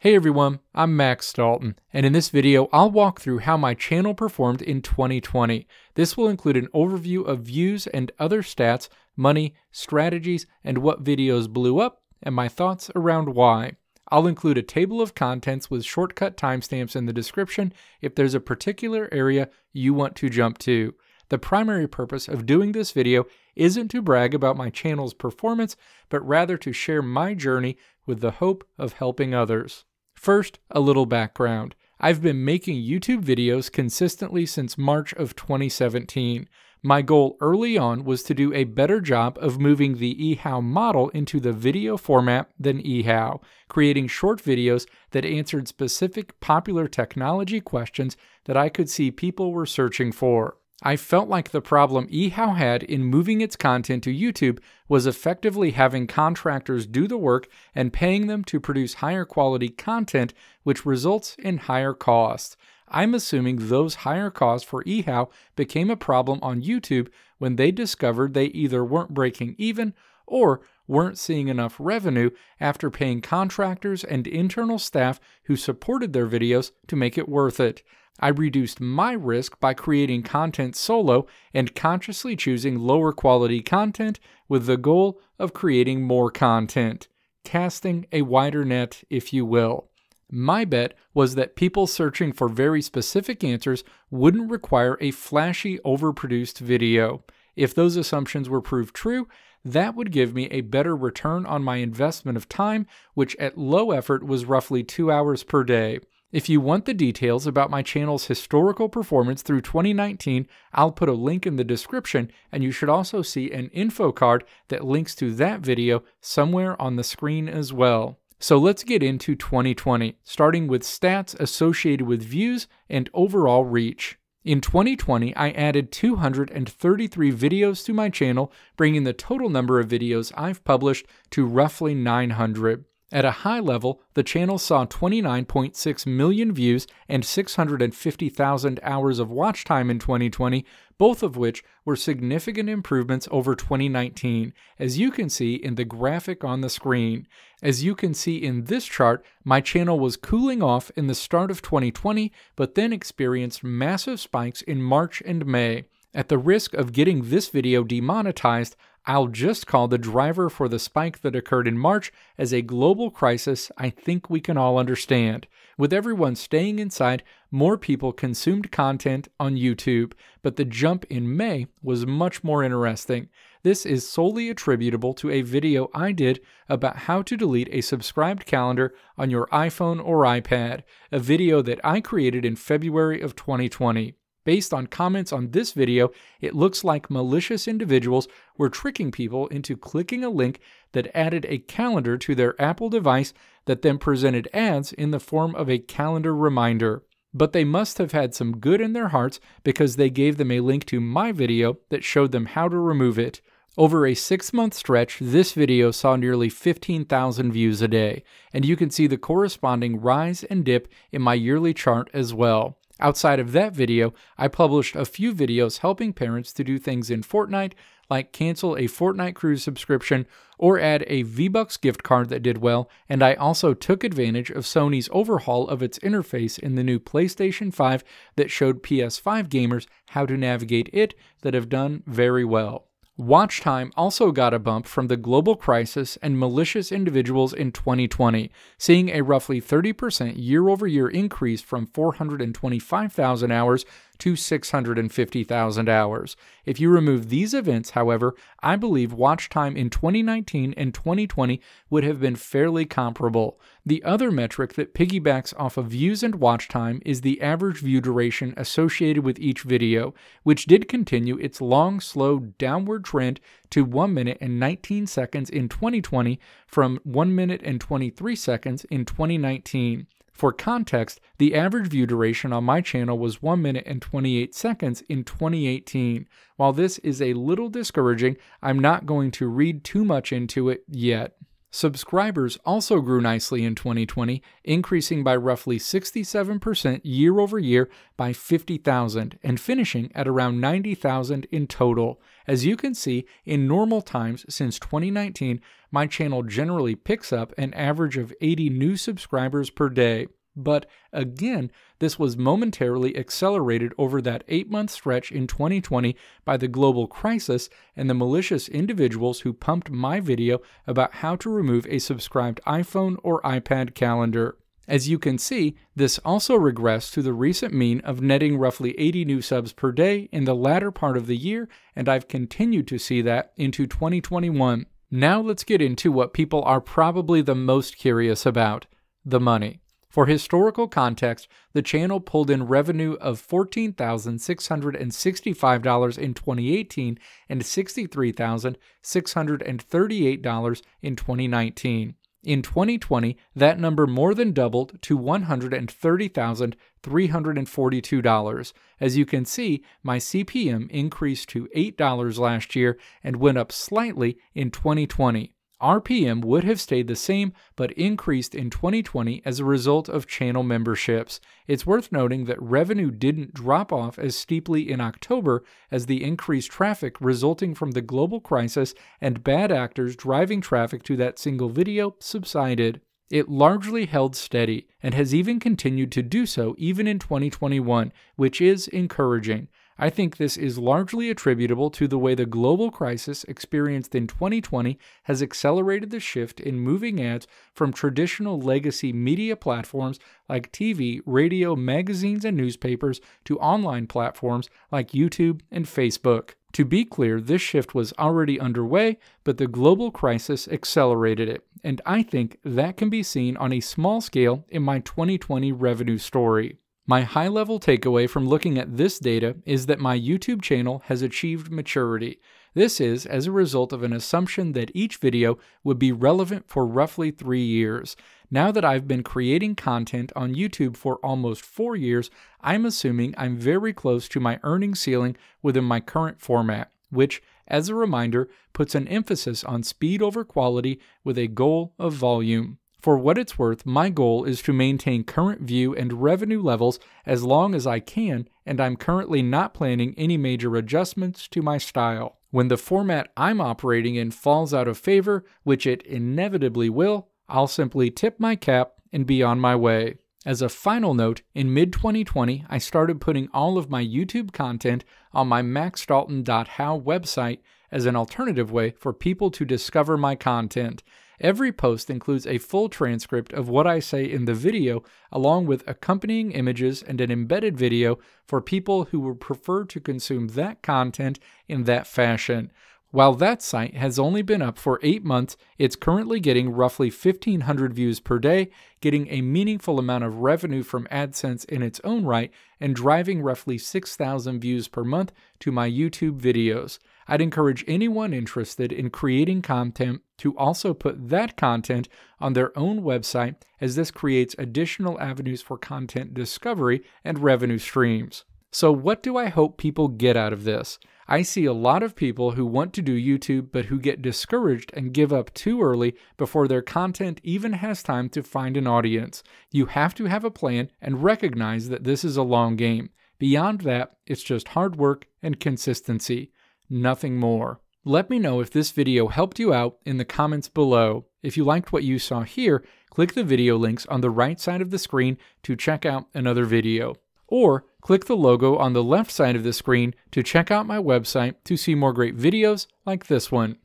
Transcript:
Hey everyone, I'm Max Dalton, and in this video I'll walk through how my channel performed in 2020. This will include an overview of views and other stats, money, strategies, and what videos blew up, and my thoughts around why. I'll include a table of contents with shortcut timestamps in the description if there's a particular area you want to jump to. The primary purpose of doing this video isn't to brag about my channel's performance, but rather to share my journey with the hope of helping others. First, a little background. I've been making YouTube videos consistently since March of 2017. My goal early on was to do a better job of moving the eHow model into the video format than eHow, creating short videos that answered specific popular technology questions that I could see people were searching for. I felt like the problem eHow had in moving its content to YouTube was effectively having contractors do the work and paying them to produce higher quality content, which results in higher costs. I'm assuming those higher costs for eHow became a problem on YouTube when they discovered they either weren't breaking even or weren't seeing enough revenue after paying contractors and internal staff who supported their videos to make it worth it. I reduced my risk by creating content solo and consciously choosing lower quality content with the goal of creating more content, casting a wider net, if you will. My bet was that people searching for very specific answers wouldn't require a flashy, overproduced video. If those assumptions were proved true, that would give me a better return on my investment of time, which at low effort was roughly 2 hours per day. If you want the details about my channel's historical performance through 2019, I'll put a link in the description, and you should also see an info card that links to that video somewhere on the screen as well. So let's get into 2020, starting with stats associated with views and overall reach. In 2020, I added 233 videos to my channel, bringing the total number of videos I've published to roughly 900. At a high level, the channel saw 29.6 million views and 650,000 hours of watch time in 2020, both of which were significant improvements over 2019, as you can see in the graphic on the screen. As you can see in this chart, my channel was cooling off in the start of 2020, but then experienced massive spikes in March and May. At the risk of getting this video demonetized, I'll just call the driver for the spike that occurred in March as a global crisis I think we can all understand. With everyone staying inside, more people consumed content on YouTube, but the jump in May was much more interesting. This is solely attributable to a video I did about how to delete a subscribed calendar on your iPhone or iPad, a video that I created in February of 2020. Based on comments on this video, it looks like malicious individuals were tricking people into clicking a link that added a calendar to their Apple device that then presented ads in the form of a calendar reminder. But they must have had some good in their hearts because they gave them a link to my video that showed them how to remove it. Over a 6-month stretch, this video saw nearly 15,000 views a day, and you can see the corresponding rise and dip in my yearly chart as well. Outside of that video, I published a few videos helping parents to do things in Fortnite, like cancel a Fortnite Cruise subscription or add a V-Bucks gift card that did well, and I also took advantage of Sony's overhaul of its interface in the new PlayStation 5 that showed PS5 gamers how to navigate it that have done very well. Watch time also got a bump from the global crisis and malicious individuals in 2020, seeing a roughly 30% year-over-year increase from 425,000 hours to 650,000 hours. If you remove these events, however, I believe watch time in 2019 and 2020 would have been fairly comparable. The other metric that piggybacks off of views and watch time is the average view duration associated with each video, which did continue its long, slow downward trend to 1 minute and 19 seconds in 2020 from 1 minute and 23 seconds in 2019. For context, the average view duration on my channel was 1 minute and 28 seconds in 2018. While this is a little discouraging, I'm not going to read too much into it yet. Subscribers also grew nicely in 2020, increasing by roughly 67% year over year by 50,000 and finishing at around 90,000 in total. As you can see, in normal times since 2019, my channel generally picks up an average of 80 new subscribers per day. But again, this was momentarily accelerated over that 8-month stretch in 2020 by the global crisis and the malicious individuals who pumped my video about how to remove a subscribed iPhone or iPad calendar. As you can see, this also regressed to the recent mean of netting roughly 80 new subs per day in the latter part of the year, and I've continued to see that into 2021. Now let's get into what people are probably the most curious about: the money. For historical context, the channel pulled in revenue of $14,665 in 2018 and $63,638 in 2019. In 2020, that number more than doubled to $130,342. As you can see, my CPM increased to $8 last year and went up slightly in 2020. RPM would have stayed the same, but increased in 2020 as a result of channel memberships. It's worth noting that revenue didn't drop off as steeply in October as the increased traffic resulting from the global crisis and bad actors driving traffic to that single video subsided. It largely held steady and has even continued to do so even in 2021, which is encouraging. I think this is largely attributable to the way the global crisis experienced in 2020 has accelerated the shift in moving ads from traditional legacy media platforms like TV, radio, magazines, and newspapers to online platforms like YouTube and Facebook. To be clear, this shift was already underway, but the global crisis accelerated it, and I think that can be seen on a small scale in my 2020 revenue story. My high-level takeaway from looking at this data is that my YouTube channel has achieved maturity. This is as a result of an assumption that each video would be relevant for roughly 3 years. Now that I've been creating content on YouTube for almost 4 years, I'm assuming I'm very close to my earnings ceiling within my current format, which, as a reminder, puts an emphasis on speed over quality with a goal of volume. For what it's worth, my goal is to maintain current view and revenue levels as long as I can, and I'm currently not planning any major adjustments to my style. When the format I'm operating in falls out of favor, which it inevitably will, I'll simply tip my cap and be on my way. As a final note, in mid-2020, I started putting all of my YouTube content on my maxdalton.how website as an alternative way for people to discover my content. Every post includes a full transcript of what I say in the video, along with accompanying images and an embedded video for people who would prefer to consume that content in that fashion. While that site has only been up for 8 months, it's currently getting roughly 1,500 views per day, getting a meaningful amount of revenue from AdSense in its own right, and driving roughly 6,000 views per month to my YouTube videos. I'd encourage anyone interested in creating content to also put that content on their own website, as this creates additional avenues for content discovery and revenue streams. So what do I hope people get out of this? I see a lot of people who want to do YouTube but who get discouraged and give up too early before their content even has time to find an audience. You have to have a plan and recognize that this is a long game. Beyond that, it's just hard work and consistency. Nothing more. Let me know if this video helped you out in the comments below. If you liked what you saw here, click the video links on the right side of the screen to check out another video. Or click the logo on the left side of the screen to check out my website to see more great videos like this one.